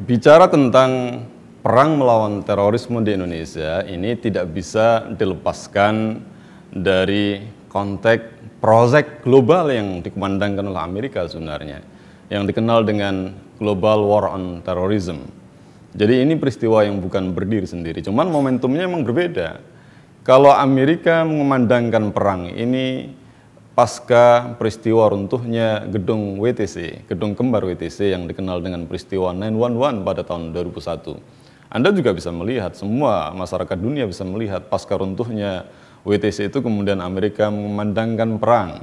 Bicara tentang perang melawan terorisme di Indonesia ini tidak bisa dilepaskan dari konteks proyek global yang dikumandangkan oleh Amerika sebenarnya, yang dikenal dengan Global War on Terrorism. Jadi ini peristiwa yang bukan berdiri sendiri, cuman momentumnya memang berbeda. Kalau Amerika mengumandangkan perang ini pasca peristiwa runtuhnya gedung WTC, gedung kembar WTC yang dikenal dengan peristiwa 9/11 pada tahun 2001. Anda juga bisa melihat, semua masyarakat dunia bisa melihat pasca runtuhnya WTC itu kemudian Amerika mengumandangkan perang.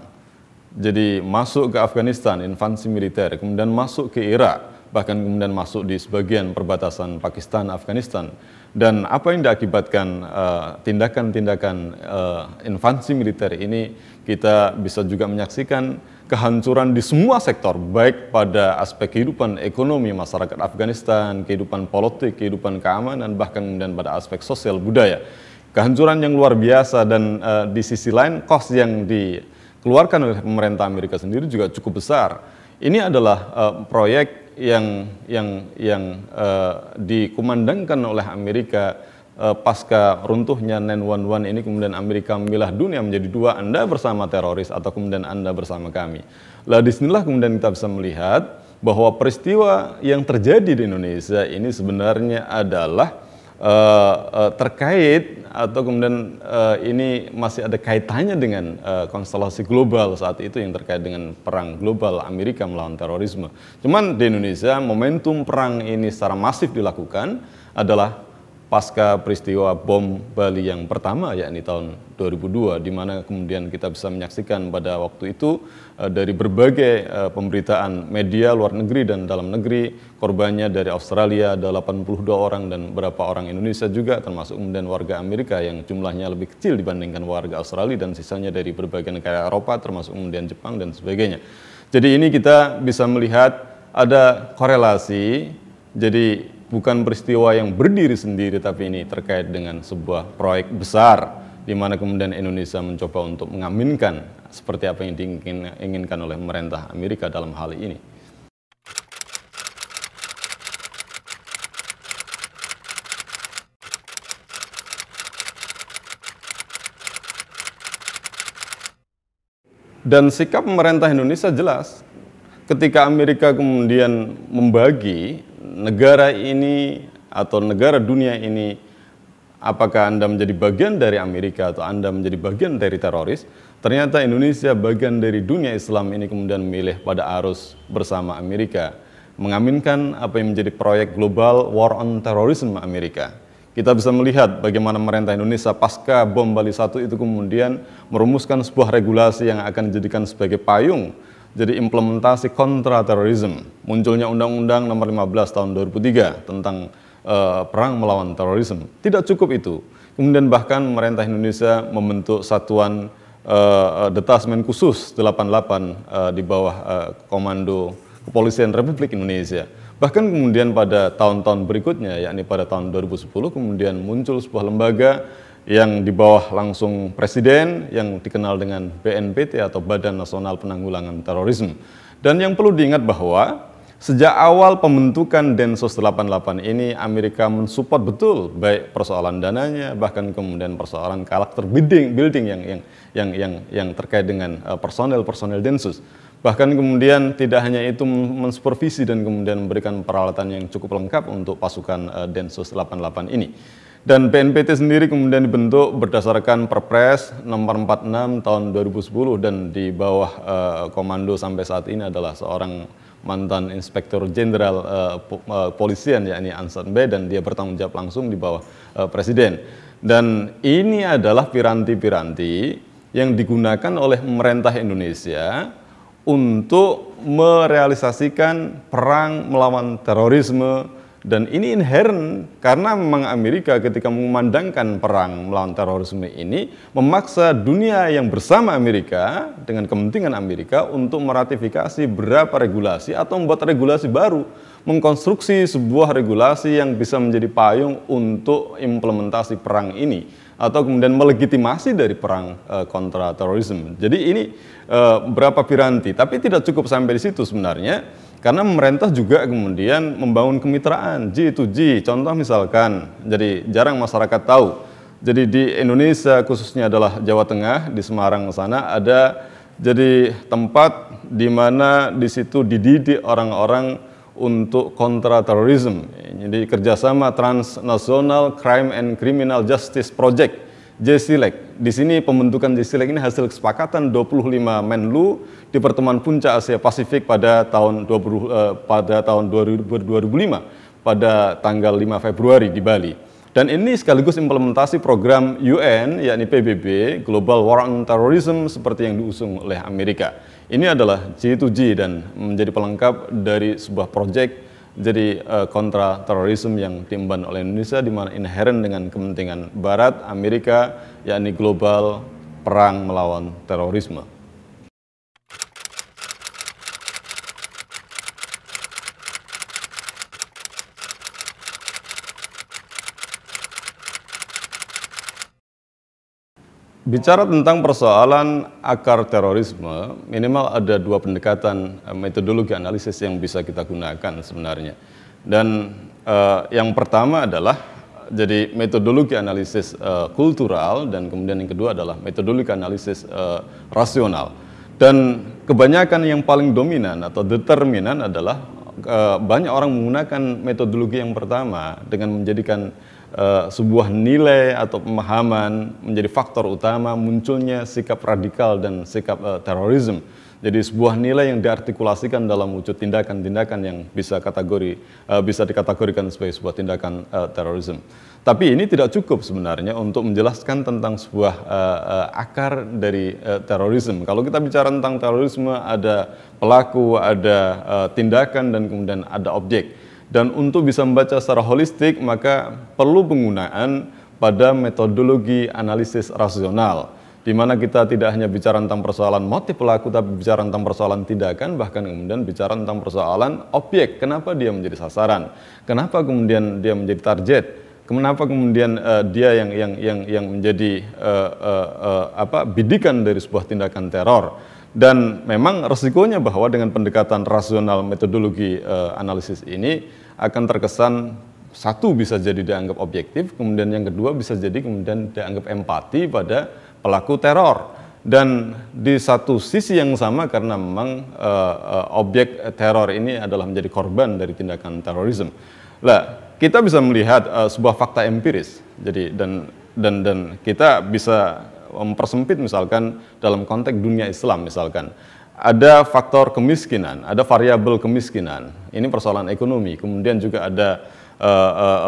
Jadi masuk ke Afghanistan, invasi militer, kemudian masuk ke Irak, bahkan kemudian masuk di sebagian perbatasan Pakistan, Afghanistan. Dan apa yang diakibatkan tindakan-tindakan invasi militer ini, kita bisa juga menyaksikan kehancuran di semua sektor, baik pada aspek kehidupan ekonomi masyarakat Afghanistan, kehidupan politik, kehidupan keamanan, bahkan kemudian pada aspek sosial budaya. Kehancuran yang luar biasa dan di sisi lain kos yang dikeluarkan oleh pemerintah Amerika sendiri juga cukup besar. Ini adalah proyek yang dikumandangkan oleh Amerika pasca runtuhnya 9/11 ini, kemudian Amerika memilah dunia menjadi dua, Anda bersama teroris atau kemudian Anda bersama kami. Lah disinilah kemudian kita bisa melihat bahwa peristiwa yang terjadi di Indonesia ini sebenarnya adalah terkait atau kemudian ini masih ada kaitannya dengan konstelasi global saat itu yang terkait dengan perang global Amerika melawan terorisme. Cuman di Indonesia momentum perang ini secara masif dilakukan adalah pasca peristiwa bom Bali yang pertama, yakni tahun 2002, di mana kemudian kita bisa menyaksikan pada waktu itu dari berbagai pemberitaan media luar negeri dan dalam negeri, korbannya dari Australia ada 82 orang dan beberapa orang Indonesia juga, termasuk kemudian warga Amerika yang jumlahnya lebih kecil dibandingkan warga Australia, dan sisanya dari berbagai negara Eropa, termasuk kemudian Jepang dan sebagainya. Jadi ini kita bisa melihat ada korelasi, jadi bukan peristiwa yang berdiri sendiri, tapi ini terkait dengan sebuah proyek besar di mana kemudian Indonesia mencoba untuk mengaminkan seperti apa yang diinginkan oleh pemerintah Amerika dalam hal ini. Dan sikap pemerintah Indonesia jelas. Ketika Amerika kemudian membagi negara ini atau negara dunia ini, apakah Anda menjadi bagian dari Amerika atau Anda menjadi bagian dari teroris, ternyata Indonesia bagian dari dunia Islam ini kemudian memilih pada arus bersama Amerika, mengaminkan apa yang menjadi proyek global War on Terrorism Amerika. Kita bisa melihat bagaimana pemerintah Indonesia pasca bom Bali 1 itu kemudian merumuskan sebuah regulasi yang akan dijadikan sebagai payung jadi implementasi kontra terorisme. Munculnya Undang-Undang Nomor 15 tahun 2003 tentang perang melawan terorisme. Tidak cukup itu. Kemudian bahkan pemerintah Indonesia membentuk satuan detasmen khusus 88 di bawah Komando Kepolisian Republik Indonesia. Bahkan kemudian pada tahun-tahun berikutnya, yakni pada tahun 2010, kemudian muncul sebuah lembaga yang di bawah langsung presiden yang dikenal dengan BNPT atau Badan Nasional Penanggulangan Terorisme. Dan yang perlu diingat bahwa sejak awal pembentukan Densus 88 ini Amerika mensupport betul baik persoalan dananya, bahkan kemudian persoalan karakter building yang terkait dengan personel Densus. Bahkan kemudian tidak hanya itu mensupervisi dan kemudian memberikan peralatan yang cukup lengkap untuk pasukan Densus 88 ini. Dan BNPT sendiri kemudian dibentuk berdasarkan Perpres nomor 46 tahun 2010 dan di bawah komando sampai saat ini adalah seorang mantan Inspektur Jenderal Polisian, yakni Ansar B, dan dia bertanggung jawab langsung di bawah Presiden. Dan ini adalah piranti-piranti yang digunakan oleh pemerintah Indonesia untuk merealisasikan perang melawan terorisme. Dan ini inherent karena memang Amerika ketika mengumandangkan perang melawan terorisme ini memaksa dunia yang bersama Amerika dengan kepentingan Amerika untuk meratifikasi beberapa regulasi atau membuat regulasi baru, mengkonstruksi sebuah regulasi yang bisa menjadi payung untuk implementasi perang ini atau kemudian melegitimasi dari perang kontra terorisme. Jadi ini berapa piranti, tapi tidak cukup sampai di situ sebenarnya. Karena pemerintah juga kemudian membangun kemitraan G2G, contoh misalkan, jadi jarang masyarakat tahu. Jadi di Indonesia khususnya adalah Jawa Tengah, di Semarang sana ada jadi tempat di mana di situ dididik orang-orang untuk kontra terorisme. Jadi kerjasama Transnational Crime and Criminal Justice Project, JCLEC. Di sini pembentukan JCLEC ini hasil kesepakatan 25 Menlu di pertemuan puncak Asia Pasifik pada tahun 2005 pada tanggal 5 Februari di Bali. Dan ini sekaligus implementasi program UN yakni PBB Global War on Terrorism seperti yang diusung oleh Amerika. Ini adalah G2G dan menjadi pelengkap dari sebuah proyek jadi kontra terorisme yang diemban oleh Indonesia di mana inherent dengan kepentingan Barat, Amerika, yakni global perang melawan terorisme. Bicara tentang persoalan akar terorisme, minimal ada dua pendekatan metodologi analisis yang bisa kita gunakan sebenarnya. Dan yang pertama adalah jadi metodologi analisis kultural dan kemudian yang kedua adalah metodologi analisis rasional. Dan kebanyakan yang paling dominan atau determinan adalah banyak orang menggunakan metodologi yang pertama dengan menjadikan sebuah nilai atau pemahaman menjadi faktor utama munculnya sikap radikal dan sikap terorisme. Jadi sebuah nilai yang diartikulasikan dalam wujud tindakan-tindakan yang bisa dikategorikan sebagai sebuah tindakan terorisme. Tapi ini tidak cukup sebenarnya untuk menjelaskan tentang sebuah akar dari terorisme. Kalau kita bicara tentang terorisme, ada pelaku, ada tindakan, dan kemudian ada objek. Dan untuk bisa membaca secara holistik, maka perlu penggunaan pada metodologi analisis rasional, di mana kita tidak hanya bicara tentang persoalan motif pelaku, tapi bicara tentang persoalan tindakan, bahkan kemudian bicara tentang persoalan objek, kenapa dia menjadi sasaran, kenapa kemudian dia menjadi target, kenapa kemudian dia yang menjadi bidikan dari sebuah tindakan teror. Dan memang resikonya bahwa dengan pendekatan rasional metodologi analisis ini akan terkesan satu bisa jadi dianggap objektif, kemudian yang kedua bisa jadi kemudian dianggap empati pada pelaku teror. Dan di satu sisi yang sama karena memang objek teror ini adalah menjadi korban dari tindakan terorisme. Lah, kita bisa melihat sebuah fakta empiris. Jadi dan kita bisa mempersempit misalkan dalam konteks dunia Islam misalkan. Ada faktor kemiskinan, ada variabel kemiskinan, ini persoalan ekonomi, kemudian juga ada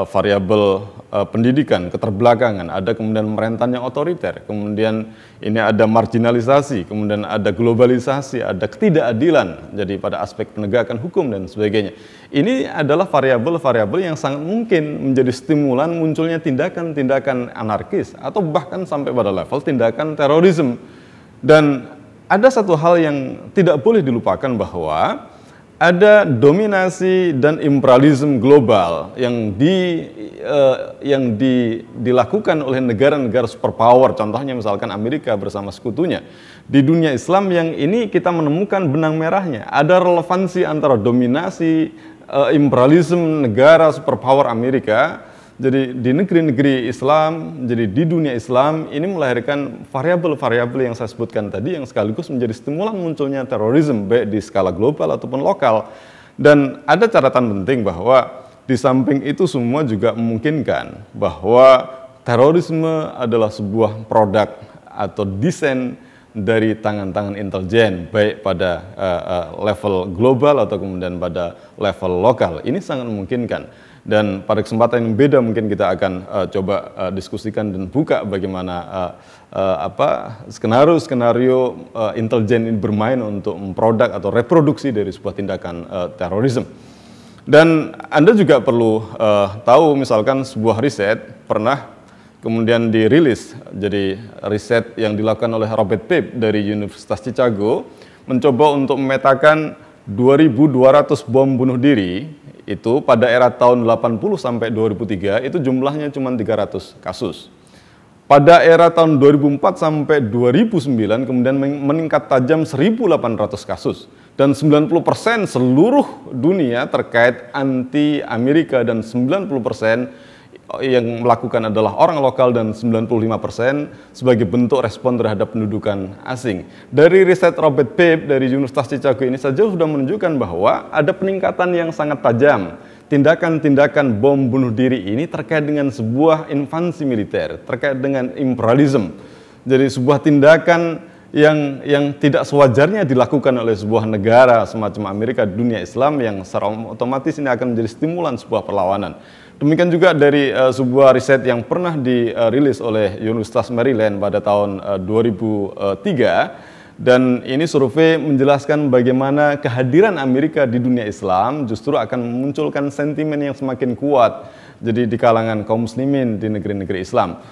variabel pendidikan, keterbelakangan, ada kemudian pemerintahan yang otoriter, kemudian ini ada marginalisasi, kemudian ada globalisasi, ada ketidakadilan, jadi pada aspek penegakan hukum dan sebagainya. Ini adalah variabel-variabel yang sangat mungkin menjadi stimulan munculnya tindakan-tindakan anarkis atau bahkan sampai pada level tindakan terorisme. Dan ada satu hal yang tidak boleh dilupakan bahwa ada dominasi dan imperialisme global yang dilakukan oleh negara-negara superpower, contohnya misalkan Amerika bersama sekutunya. Di dunia Islam yang ini kita menemukan benang merahnya, ada relevansi antara dominasi imperialisme negara superpower Amerika. Jadi di negeri-negeri Islam, jadi di dunia Islam ini melahirkan variabel-variabel yang saya sebutkan tadi yang sekaligus menjadi stimulan munculnya terorisme baik di skala global ataupun lokal. Dan ada catatan penting bahwa di samping itu semua juga memungkinkan bahwa terorisme adalah sebuah produk atau desain dari tangan-tangan intelijen baik pada level global atau kemudian pada level lokal. Ini sangat memungkinkan. Dan pada kesempatan yang beda mungkin kita akan coba diskusikan dan buka bagaimana skenario-skenario intelijen ini bermain untuk memproduk atau reproduksi dari sebuah tindakan terorisme. Dan Anda juga perlu tahu misalkan sebuah riset pernah kemudian dirilis, jadi riset yang dilakukan oleh Robert Pape dari Universitas Chicago mencoba untuk memetakan 2.200 bom bunuh diri itu pada era tahun 80 sampai 2003 itu jumlahnya cuma 300 kasus. Pada era tahun 2004 sampai 2009 kemudian meningkat tajam 1.800 kasus. Dan 90% seluruh dunia terkait anti Amerika dan 90% yang melakukan adalah orang lokal dan 95% sebagai bentuk respon terhadap pendudukan asing. Dari riset Robert Pape dari Universitas Chicago ini saja sudah menunjukkan bahwa ada peningkatan yang sangat tajam. Tindakan-tindakan bom bunuh diri ini terkait dengan sebuah invasi militer, terkait dengan imperialisme. Jadi sebuah tindakan yang tidak sewajarnya dilakukan oleh sebuah negara semacam Amerika di dunia Islam yang secara otomatis ini akan menjadi stimulan sebuah perlawanan. Demikian juga dari sebuah riset yang pernah dirilis oleh Universitas Maryland pada tahun 2003, dan ini survei menjelaskan bagaimana kehadiran Amerika di dunia Islam justru akan memunculkan sentimen yang semakin kuat jadi di kalangan kaum muslimin di negeri-negeri Islam.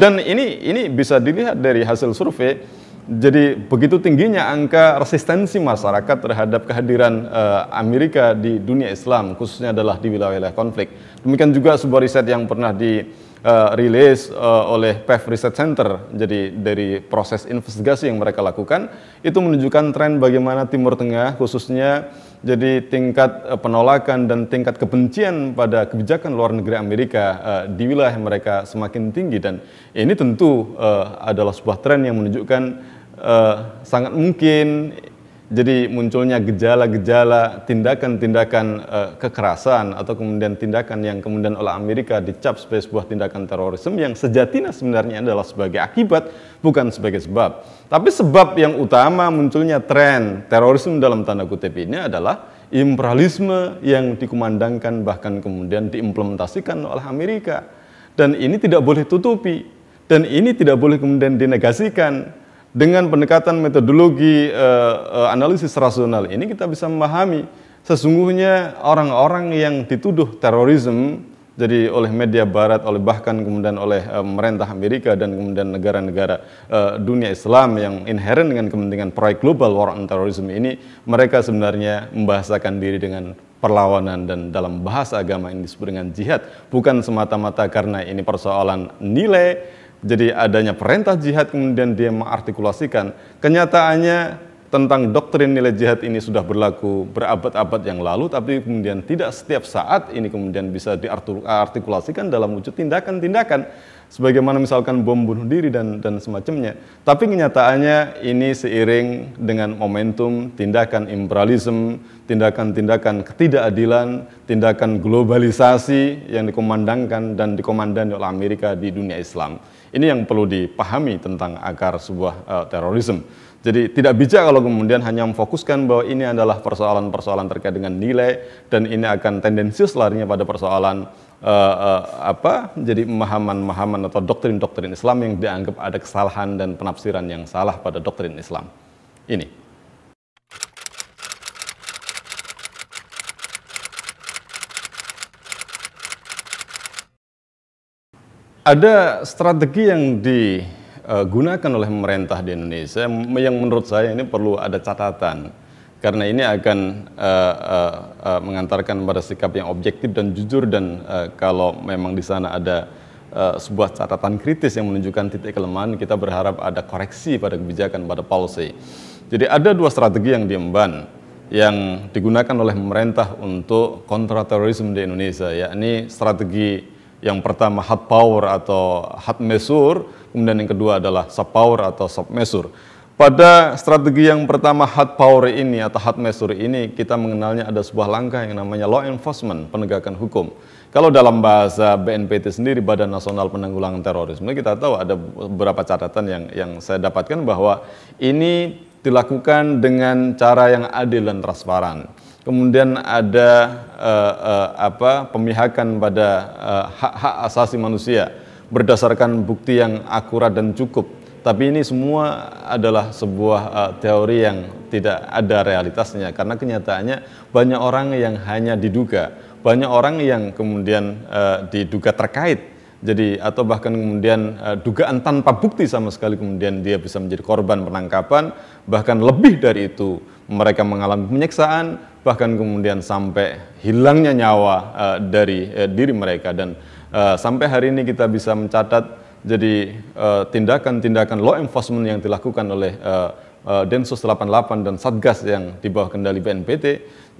Dan ini bisa dilihat dari hasil survei. Jadi begitu tingginya angka resistensi masyarakat terhadap kehadiran Amerika di dunia Islam, khususnya adalah di wilayah-wilayah konflik. Demikian juga sebuah riset yang pernah dirilis oleh PEF Research Center. Jadi dari proses investigasi yang mereka lakukan, itu menunjukkan tren bagaimana Timur Tengah khususnya jadi tingkat penolakan dan tingkat kebencian pada kebijakan luar negeri Amerika di wilayah mereka semakin tinggi, dan ini tentu adalah sebuah tren yang menunjukkan sangat mungkin jadi munculnya gejala-gejala tindakan-tindakan kekerasan atau kemudian tindakan yang kemudian oleh Amerika dicap sebagai sebuah tindakan terorisme yang sejatinya sebenarnya adalah sebagai akibat bukan sebagai sebab. Tapi sebab yang utama munculnya tren terorisme dalam tanda kutip ini adalah imperialisme yang dikumandangkan bahkan kemudian diimplementasikan oleh Amerika. Dan ini tidak boleh tutupi, dan ini tidak boleh kemudian dinegasikan. Dengan pendekatan metodologi analisis rasional ini kita bisa memahami sesungguhnya orang-orang yang dituduh terorisme jadi oleh media barat, oleh bahkan kemudian oleh pemerintah Amerika dan kemudian negara-negara dunia Islam yang inherent dengan kepentingan proyek global war on terrorism ini, mereka sebenarnya membahasakan diri dengan perlawanan, dan dalam bahasa agama ini disebut dengan jihad, bukan semata-mata karena ini persoalan nilai. Jadi adanya perintah jihad kemudian dia mengartikulasikan. Kenyataannya tentang doktrin nilai jihad ini sudah berlaku berabad-abad yang lalu, tapi kemudian tidak setiap saat ini kemudian bisa diartikulasikan dalam wujud tindakan-tindakan sebagaimana misalkan bom bunuh diri dan semacamnya. Tapi kenyataannya ini seiring dengan momentum tindakan imperialisme, tindakan-tindakan ketidakadilan, tindakan globalisasi yang dikomandangkan dan dikomandani oleh Amerika di dunia Islam. Ini yang perlu dipahami tentang akar sebuah terorisme. Jadi tidak bijak kalau kemudian hanya memfokuskan bahwa ini adalah persoalan-persoalan terkait dengan nilai, dan ini akan tendensius larinya pada persoalan jadi pemahaman-pemahaman atau doktrin-doktrin Islam yang dianggap ada kesalahan dan penafsiran yang salah pada doktrin Islam. Ini. Ada strategi yang digunakan oleh pemerintah di Indonesia yang menurut saya ini perlu ada catatan, karena ini akan mengantarkan pada sikap yang objektif dan jujur, dan kalau memang di sana ada sebuah catatan kritis yang menunjukkan titik kelemahan, kita berharap ada koreksi pada kebijakan, pada policy. Jadi ada dua strategi yang diemban yang digunakan oleh pemerintah untuk kontra terorisme di Indonesia, yakni strategi yang pertama hard power atau hard measure, kemudian yang kedua adalah soft power atau soft measure. Pada strategi yang pertama hard power ini atau hard measure ini, kita mengenalnya ada sebuah langkah yang namanya law enforcement, penegakan hukum. Kalau dalam bahasa BNPT sendiri, Badan Nasional Penanggulangan Terorisme, kita tahu ada beberapa catatan yang saya dapatkan bahwa ini dilakukan dengan cara yang adil dan transparan. Kemudian ada pemihakan pada hak-hak asasi manusia berdasarkan bukti yang akurat dan cukup. Tapi ini semua adalah sebuah teori yang tidak ada realitasnya, karena kenyataannya banyak orang yang hanya diduga, banyak orang yang kemudian diduga terkait. Jadi atau bahkan kemudian dugaan tanpa bukti sama sekali, kemudian dia bisa menjadi korban penangkapan, bahkan lebih dari itu mereka mengalami penyiksaan, bahkan kemudian sampai hilangnya nyawa dari diri mereka. Dan sampai hari ini kita bisa mencatat jadi tindakan-tindakan law enforcement yang dilakukan oleh Densus 88 dan Satgas yang di bawah kendali BNPT,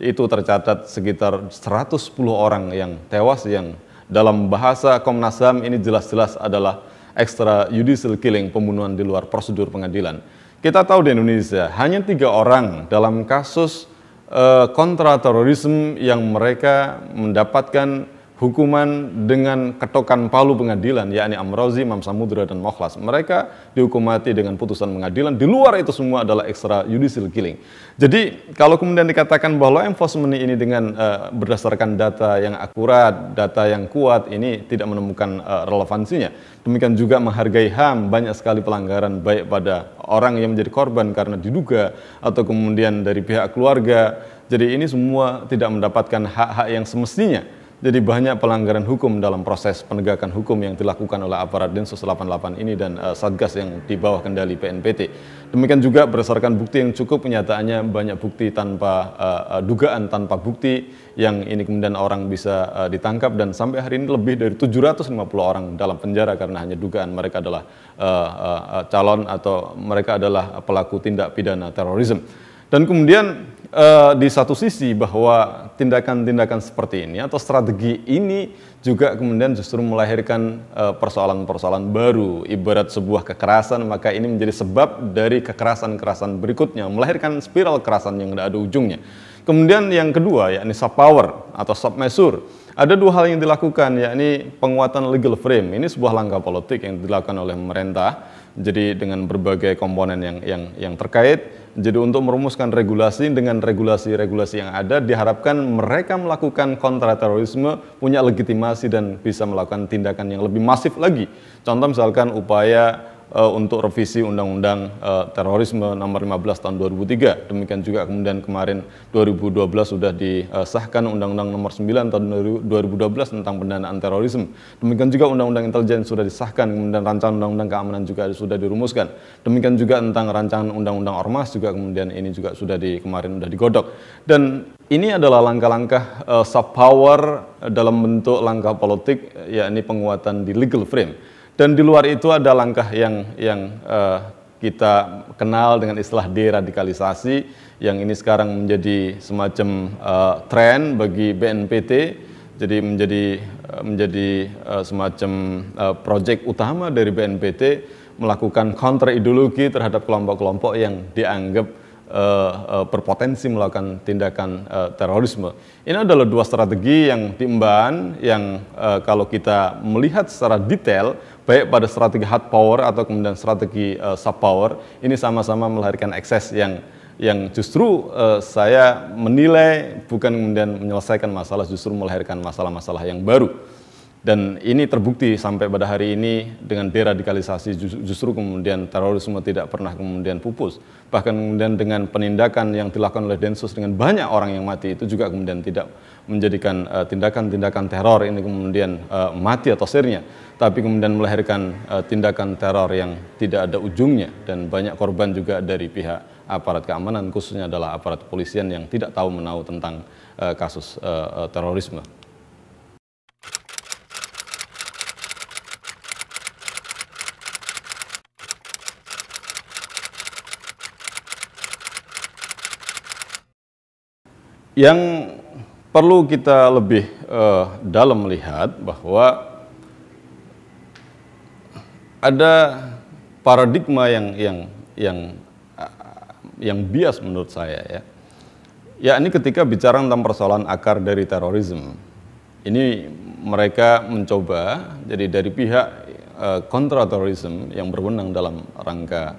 itu tercatat sekitar 110 orang yang tewas, yang dalam bahasa Komnas HAM ini jelas-jelas adalah extrajudicial killing, pembunuhan di luar prosedur pengadilan. Kita tahu di Indonesia hanya 3 orang dalam kasus kontra terorisme yang mereka mendapatkan hukuman dengan ketokan palu pengadilan, yakni Amrozi, Imam Samudra, dan Mokhlas. Mereka dihukum mati dengan putusan pengadilan. Di luar itu semua adalah extrajudicial killing. Jadi kalau kemudian dikatakan bahwa law enforcement ini dengan berdasarkan data yang akurat, data yang kuat, ini tidak menemukan relevansinya. Demikian juga menghargai HAM, banyak sekali pelanggaran baik pada orang yang menjadi korban karena diduga atau kemudian dari pihak keluarga. Jadi ini semua tidak mendapatkan hak-hak yang semestinya. Jadi banyak pelanggaran hukum dalam proses penegakan hukum yang dilakukan oleh aparat Densus 88 ini dan Satgas yang di bawah kendali BNPT. Demikian juga berdasarkan bukti yang cukup, kenyataannya banyak bukti tanpa dugaan, tanpa bukti, yang ini kemudian orang bisa ditangkap, dan sampai hari ini lebih dari 750 orang dalam penjara karena hanya dugaan mereka adalah calon atau mereka adalah pelaku tindak pidana terorisme. Dan kemudian di satu sisi bahwa tindakan-tindakan seperti ini atau strategi ini juga kemudian justru melahirkan persoalan-persoalan baru. Ibarat sebuah kekerasan, maka ini menjadi sebab dari kekerasan-kekerasan berikutnya, melahirkan spiral kekerasan yang tidak ada ujungnya. Kemudian yang kedua, yakni soft power atau soft measure. Ada 2 hal yang dilakukan, yakni penguatan legal frame. Ini sebuah langkah politik yang dilakukan oleh pemerintah. Jadi dengan berbagai komponen yang terkait. Jadi untuk merumuskan regulasi, dengan regulasi-regulasi yang ada diharapkan mereka melakukan kontra terorisme punya legitimasi dan bisa melakukan tindakan yang lebih masif lagi. Contoh misalkan upaya untuk revisi Undang-Undang Terorisme nomor 15 tahun 2003. Demikian juga kemudian kemarin 2012 sudah disahkan Undang-Undang nomor 9 tahun 2012 tentang pendanaan terorisme. Demikian juga Undang-Undang Intelijen sudah disahkan, kemudian rancangan Undang-Undang Keamanan juga sudah dirumuskan. Demikian juga tentang rancangan Undang-Undang Ormas juga kemudian ini juga sudah kemarin sudah digodok. Dan ini adalah langkah-langkah soft power dalam bentuk langkah politik, yakni penguatan di legal frame. Dan di luar itu ada langkah yang kita kenal dengan istilah deradikalisasi, yang ini sekarang menjadi semacam tren bagi BNPT, jadi menjadi semacam proyek utama dari BNPT melakukan counter ideologi terhadap kelompok-kelompok yang dianggap berpotensi melakukan tindakan terorisme. Ini adalah 2 strategi yang diemban, yang kalau kita melihat secara detail, baik pada strategi hard power atau kemudian strategi soft power, ini sama-sama melahirkan ekses yang justru saya menilai bukan kemudian menyelesaikan masalah, justru melahirkan masalah-masalah yang baru. Dan ini terbukti sampai pada hari ini dengan deradikalisasi, justru kemudian terorisme tidak pernah kemudian pupus. Bahkan kemudian dengan penindakan yang dilakukan oleh Densus dengan banyak orang yang mati, itu juga kemudian tidak menjadikan tindakan-tindakan teror ini kemudian mati atau sirnya, tapi kemudian melahirkan tindakan teror yang tidak ada ujungnya, dan banyak korban juga dari pihak aparat keamanan, khususnya adalah aparat kepolisian yang tidak tahu menahu tentang kasus terorisme. Yang perlu kita lebih dalam melihat bahwa ada paradigma yang bias menurut saya, ya. Yakni ketika bicara tentang persoalan akar dari terorisme, ini mereka mencoba, jadi dari pihak kontra terorisme yang berwenang dalam rangka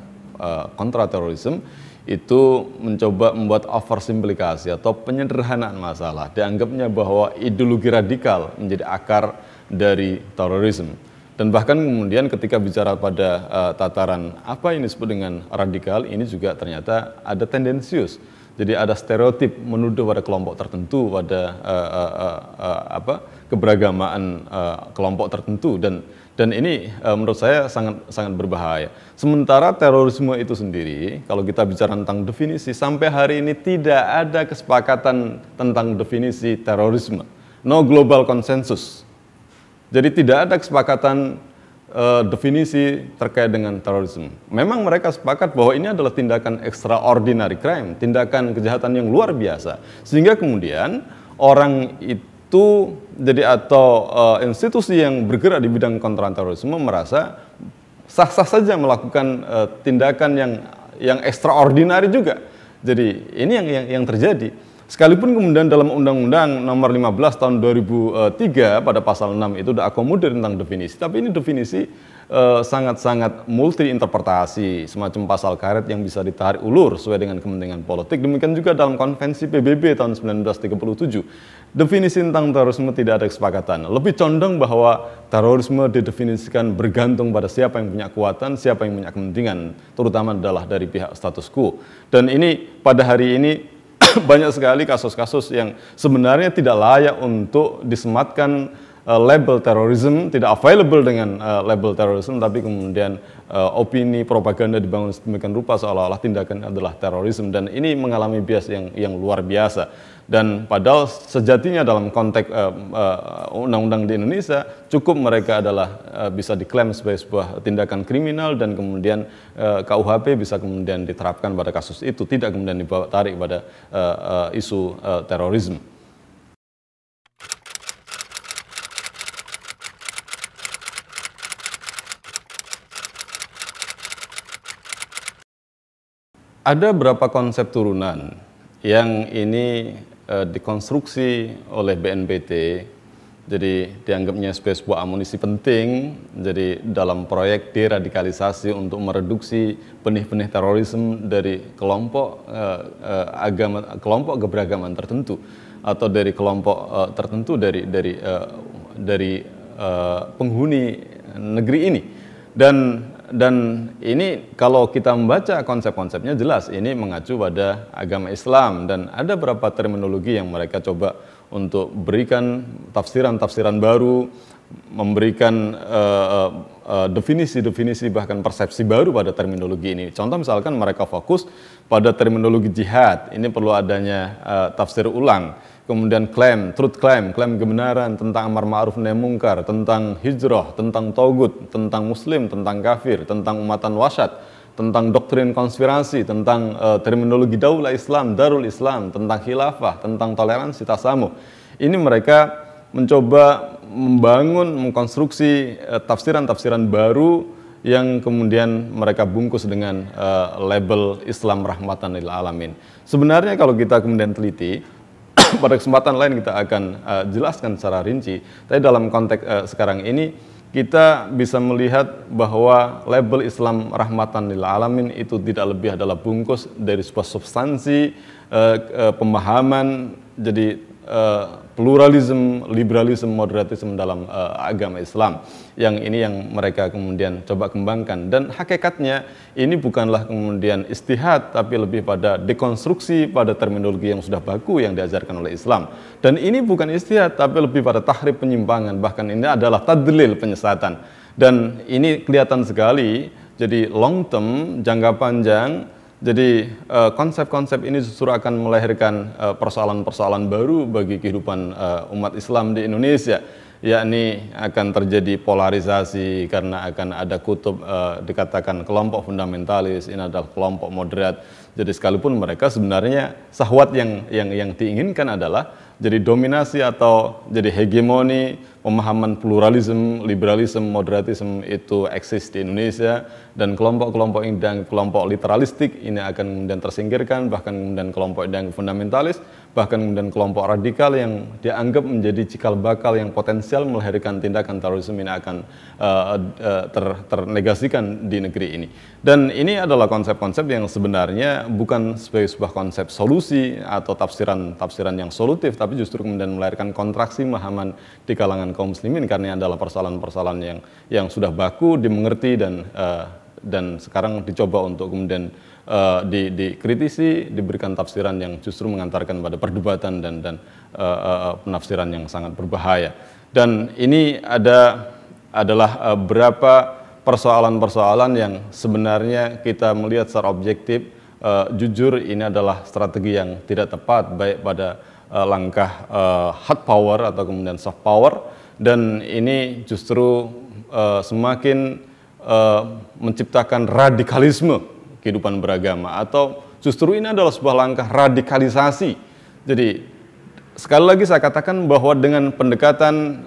kontra terorisme, itu mencoba membuat oversimplifikasi atau penyederhanaan masalah. Dianggapnya bahwa ideologi radikal menjadi akar dari terorisme. Dan bahkan kemudian ketika bicara pada tataran apa yang disebut dengan radikal, ini juga ternyata ada tendensius. Jadi ada stereotip menuduh pada kelompok tertentu, pada keberagamaan kelompok tertentu, dan ini menurut saya sangat berbahaya. Sementara terorisme itu sendiri, kalau kita bicara tentang definisi, sampai hari ini tidak ada kesepakatan tentang definisi terorisme. No global consensus. Jadi tidak ada kesepakatan definisi terkait dengan terorisme. Memang mereka sepakat bahwa ini adalah tindakan extraordinary crime, tindakan kejahatan yang luar biasa. Sehingga kemudian orang itu atau institusi yang bergerak di bidang kontraterorisme merasa sah-sah saja melakukan tindakan yang extraordinary juga. Jadi ini yang terjadi. Sekalipun kemudian dalam Undang-Undang Nomor 15 Tahun 2003 pada pasal 6 itu sudah akomodir tentang definisi, tapi ini definisi sangat-sangat multi interpretasi, semacam pasal karet yang bisa ditarik ulur sesuai dengan kepentingan politik. Demikian juga dalam Konvensi PBB tahun 1937, definisi tentang terorisme tidak ada kesepakatan. Lebih condong bahwa terorisme didefinisikan bergantung pada siapa yang punya kekuatan, siapa yang punya kepentingan, terutama adalah dari pihak status quo. Dan ini pada hari ini banyak sekali kasus-kasus yang sebenarnya tidak layak untuk disematkan label terorisme, tidak available dengan label terorisme, tapi kemudian opini propaganda dibangun sedemikian rupa seolah-olah tindakan adalah terorisme, dan ini mengalami bias yang luar biasa. Dan padahal sejatinya dalam konteks undang-undang di Indonesia cukup mereka adalah bisa diklaim sebagai sebuah tindakan kriminal, dan kemudian KUHP bisa kemudian diterapkan pada kasus itu, tidak kemudian dibawa tarik pada isu terorisme. Ada beberapa konsep turunan yang ini dikonstruksi oleh BNPT, jadi dianggapnya sebagai sebuah amunisi penting jadi dalam proyek deradikalisasi untuk mereduksi benih-benih terorisme dari kelompok kelompok keberagaman tertentu, atau dari kelompok tertentu dari penghuni negeri ini. Dan ini kalau kita membaca konsep-konsepnya jelas ini mengacu pada agama Islam, dan ada beberapa terminologi yang mereka coba untuk berikan tafsiran-tafsiran baru, memberikan definisi-definisi bahkan persepsi baru pada terminologi ini. Contoh misalkan mereka fokus pada terminologi jihad, ini perlu adanya tafsir ulang. Kemudian truth claim kebenaran, tentang amar ma'ruf nahi mungkar, tentang hijrah, tentang taugut, tentang muslim, tentang kafir, tentang umatan wasyat, tentang doktrin konspirasi, tentang terminologi daulah Islam, darul Islam, tentang khilafah, tentang toleransi, tasamuh. Ini mereka mencoba membangun, mengkonstruksi tafsiran-tafsiran baru yang kemudian mereka bungkus dengan label Islam rahmatan lil alamin. Sebenarnya kalau kita kemudian teliti, pada kesempatan lain kita akan jelaskan secara rinci, tapi dalam konteks sekarang ini kita bisa melihat bahwa label Islam rahmatan lil alamin itu tidak lebih adalah bungkus dari sebuah substansi pemahaman, jadi pluralisme, liberalisme, moderatisme dalam agama Islam, yang ini yang mereka kemudian coba kembangkan. Dan hakikatnya ini bukanlah kemudian istihad, tapi lebih pada dekonstruksi pada terminologi yang sudah baku yang diajarkan oleh Islam. Dan ini bukan istihad, tapi lebih pada tahrif, penyimpangan, bahkan ini adalah tadlil, penyesatan. Dan ini kelihatan sekali, jadi long term, jangka panjang. Jadi konsep-konsep ini justru akan melahirkan persoalan-persoalan baru bagi kehidupan umat Islam di Indonesia, yakni akan terjadi polarisasi karena akan ada kutub dikatakan kelompok fundamentalis, ini adalah kelompok moderat. Jadi sekalipun mereka sebenarnya syahwat yang diinginkan adalah jadi dominasi atau jadi hegemoni, pemahaman pluralisme, liberalisme, moderatisme itu eksis di Indonesia, dan kelompok-kelompok ini dan kelompok literalistik ini akan kemudian tersingkirkan, bahkan kemudian kelompok yang fundamentalis, bahkan kemudian kelompok radikal yang dianggap menjadi cikal bakal yang potensial melahirkan tindakan terorisme ini akan ternegasikan di negeri ini. Dan ini adalah konsep-konsep yang sebenarnya bukan sebagai sebuah konsep solusi atau tafsiran yang solutif, tapi justru kemudian melahirkan kontraksi pemahaman di kalangan kaum muslimin, karena ini adalah persoalan-persoalan yang sudah baku dimengerti dan sekarang dicoba untuk kemudian dikritisi, diberikan tafsiran yang justru mengantarkan pada perdebatan dan penafsiran yang sangat berbahaya. Dan ini adalah beberapa persoalan-persoalan yang sebenarnya kita melihat secara objektif, jujur ini adalah strategi yang tidak tepat, baik pada langkah hard power atau kemudian soft power, dan ini justru semakin menciptakan radikalisme kehidupan beragama, atau justru ini adalah sebuah langkah radikalisasi. Jadi sekali lagi saya katakan bahwa dengan pendekatan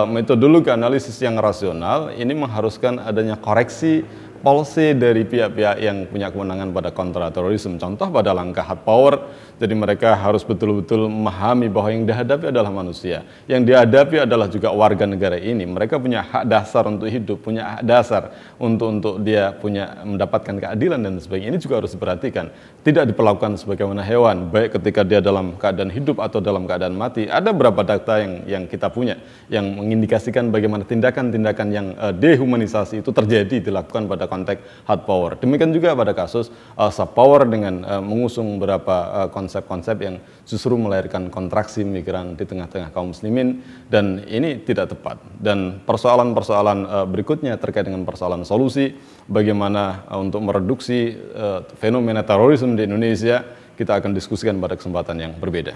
metodologi analisis yang rasional ini mengharuskan adanya koreksi policy dari pihak-pihak yang punya kewenangan pada kontraterorisme. Contoh pada langkah hard power, jadi mereka harus betul-betul memahami bahwa yang dihadapi adalah manusia, yang dihadapi adalah juga warga negara ini. Mereka punya hak dasar untuk hidup, punya hak dasar untuk dia punya mendapatkan keadilan dan sebagainya. Ini juga harus diperhatikan. Tidak diperlakukan sebagaimana hewan, baik ketika dia dalam keadaan hidup atau dalam keadaan mati. Ada beberapa data yang kita punya yang mengindikasikan bagaimana tindakan-tindakan yang dehumanisasi itu terjadi dilakukan pada konteks hard power. Demikian juga pada kasus soft power dengan mengusung beberapa konsep-konsep yang justru melahirkan kontraksi pemikiran di tengah-tengah kaum muslimin, dan ini tidak tepat. Dan persoalan-persoalan berikutnya terkait dengan persoalan solusi bagaimana untuk mereduksi fenomena terorisme di Indonesia, kita akan diskusikan pada kesempatan yang berbeda.